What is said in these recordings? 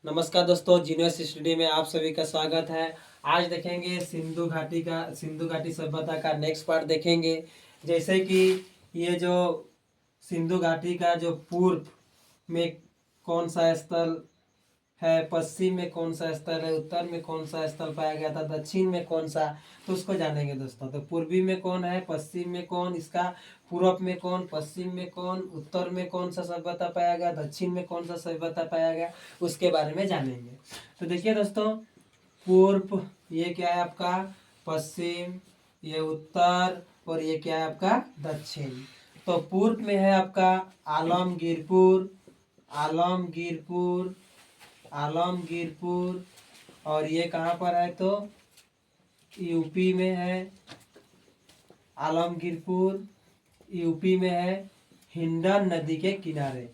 नमस्कार दोस्तों, genius study में आप सभी का स्वागत है। आज देखेंगे सिंधु घाटी सभ्यता का नेक्स्ट पार्ट देखेंगे। जैसे कि ये जो सिंधु घाटी का जो पूर्व में कौन सा स्थल है, पश्चिम में कौन सा स्थल है, उत्तर में कौन सा स्थल पाया गया था, दक्षिण में कौन सा, तो उसको जानेंगे दोस्तों। तो पूर्वी में कौन है, पश्चिम में कौन, इसका पूर्व में कौन, पश्चिम में कौन, उत्तर में कौन सा सभ्यता पाया गया, दक्षिण में कौन सा सभ्यता पाया गया, उसके बारे में जानेंगे। तो देखिए दोस्तों, पूर्व ये क्या है आपका, पश्चिम, ये उत्तर, और ये क्या है आपका दक्षिण। तो पूर्व में है आपका आलमगीरपुर, आलमगीरपुर, आलमगीरपुर। और ये कहाँ पर है, तो यूपी में है। आलमगीरपुर यूपी में है, हिंडन नदी के किनारे,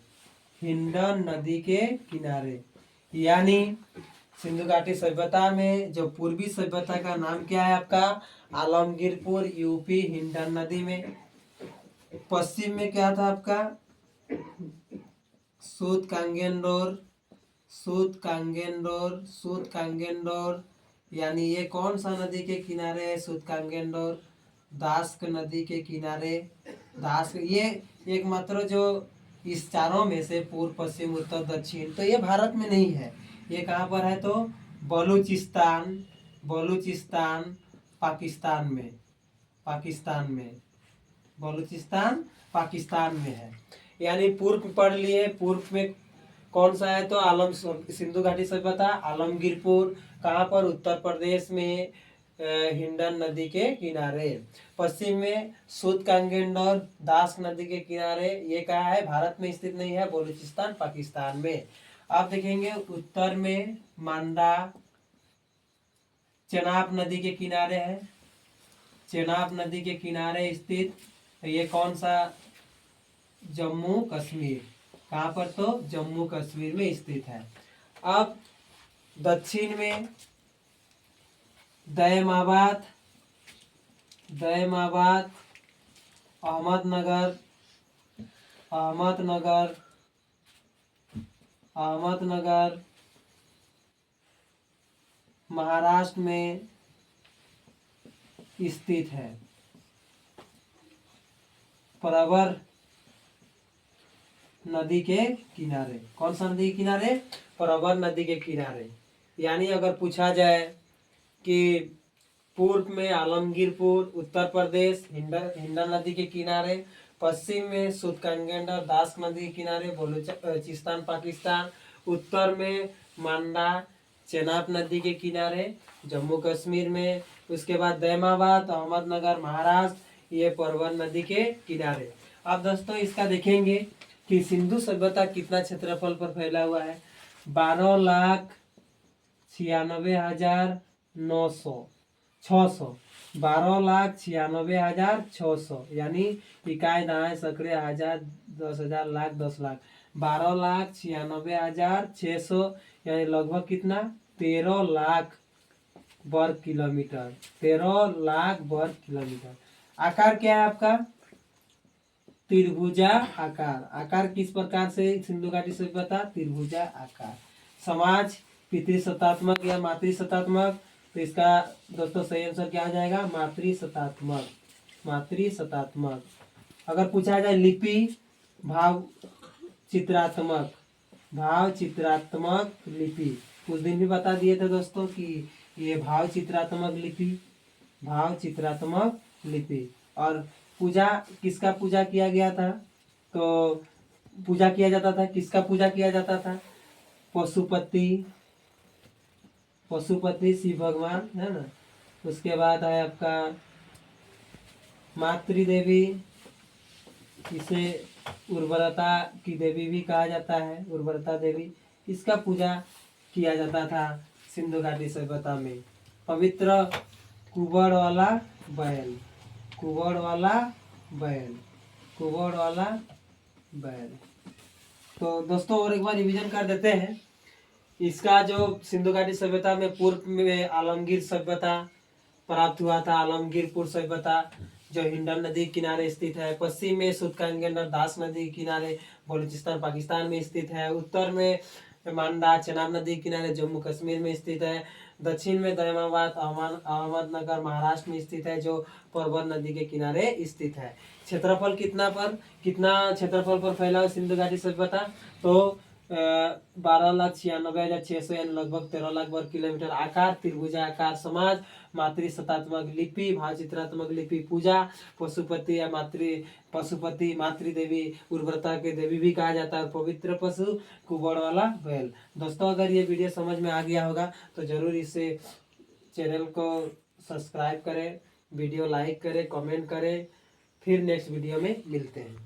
हिंडन नदी के किनारे। यानी सिंधु घाटी सभ्यता में जो पूर्वी सभ्यता का नाम क्या है आपका, आलमगीरपुर, यूपी, हिंडन नदी में। पश्चिम में क्या था आपका, सूत कांगेंडोर, सूत कांगेंडोर, सूत कांगेंडोर। यानी ये कौन सा नदी के किनारे है, सूत कांगेंडोर, दास्क नदी के किनारे। दास्क ये एकमात्र जो इस चारों में से पूर्व, पश्चिम, उत्तर, दक्षिण, तो ये भारत में नहीं है। ये कहाँ पर है, तो बलूचिस्तान, बलूचिस्तान पाकिस्तान में, पाकिस्तान में, बलूचिस्तान पाकिस्तान में है। यानी पूर्व पढ़ लिए, पूर्व में कौन सा है, तो सिंधु घाटी सभ्यता आलमगीरपुर, कहाँ पर, उत्तर प्रदेश में, हिंडन नदी के किनारे। पश्चिम में सूत कांगेंडोर, दास नदी के किनारे। ये कहाँ है, भारत में स्थित नहीं है, बलूचिस्तान पाकिस्तान में। आप देखेंगे उत्तर में मांडा, चेनाब नदी के किनारे है, चेनाब नदी के किनारे स्थित। ये कौन सा, जम्मू कश्मीर, कहाँ पर, तो जम्मू कश्मीर में स्थित है। अब दक्षिण में दयमाबाद, दयमाबाद, अहमदनगर, अहमदनगर, अहमदनगर महाराष्ट्र में स्थित है। प्रवर नदी के किनारे, कौन सा नदी के किनारे, प्रवर नदी के किनारे। यानी अगर पूछा जाए कि पूर्व में आलमगीरपुर, उत्तर प्रदेश, हिंडन नदी के किनारे, पश्चिम में सूतकांगेंडर, दास्क नदी के किनारे, बलूचिस्तान पाकिस्तान, उत्तर में मांडा, चेनाब नदी के किनारे, जम्मू कश्मीर में, उसके बाद दैमाबाद, अहमदनगर महाराष्ट्र, ये परवन नदी के किनारे। अब दोस्तों इसका देखेंगे कि सिंधु सभ्यता कितना क्षेत्रफल पर फैला हुआ है, 12,96,900, 600, 12,96,600। यानी इकाई दहाई सैकड़े हजार दस हजार लाख 10 लाख, 12,96,600। यानी लगभग कितना, 13 लाख वर्ग किलोमीटर, 13 लाख वर्ग किलोमीटर। आकार क्या है आपका, त्रिभुजा आकार। आकार किस प्रकार से सिंधु घाटी सभ्यता, त्रिभुजा आकार। समाज पितृसत्तात्मक या मातृसत्तात्मक, तो इसका दोस्तों सही आंसर क्या आ जाएगा, मातृसत्तात्मक, मातृसत्तात्मक। अगर पूछा जाए लिपि, भाव चित्रात्मक, भाव चित्रात्मक लिपि। उस दिन भी बता दिए थे दोस्तों कि ये भाव चित्रात्मक लिपि, भाव चित्रात्मक लिपि। और पूजा, किसका पूजा किया गया था, तो पूजा किया जाता था, किसका पूजा किया जाता था, पशुपति, पशुपति शिव भगवान है ना। उसके बाद है आपका मातृ देवी, इसे उर्वरता की देवी भी कहा जाता है, उर्वरता देवी, इसका पूजा किया जाता था सिंधु घाटी सभ्यता में। पवित्र कुबड़ वाला बैल, कुबड़ वाला बैल, कुबड़ वाला बैल। तो दोस्तों और एक बार रिवीजन कर देते हैं। इसका जो सिंधु घाटी सभ्यता में पूर्व में आलमगीर सभ्यता प्राप्त हुआ था, आलमगीरपुर सभ्यता जो हिंडन नदी किनारे स्थित है। पश्चिम में सूतकांगेंडर, दास नदी किनारे, बलूचिस्तान पाकिस्तान में स्थित है। उत्तर में मांडा चेनाब नदी के किनारे जम्मू कश्मीर में स्थित है। दक्षिण में दयामाबाद अहमदनगर महाराष्ट्र में स्थित है, जो परबर नदी के किनारे स्थित है। क्षेत्रफल कितना क्षेत्रफल पर फैला है सिंधु घाटी सभ्यता? तो 12,96,600 यानी लगभग 13 लाख वर्ग किलोमीटर। आकार त्रिभुजाकार समाज, मातृसत्तात्मक लिपि, भावचित्रात्मक लिपि, पूजा पशुपति या मातृ देवी, उर्वरता के देवी भी कहा जाता है। पवित्र पशु कुबड़ वाला बैल। दोस्तों अगर ये वीडियो समझ में आ गया होगा तो जरूर इसे चैनल को सब्सक्राइब करें, वीडियो लाइक करें, कमेंट करें। फिर नेक्स्ट वीडियो में मिलते हैं।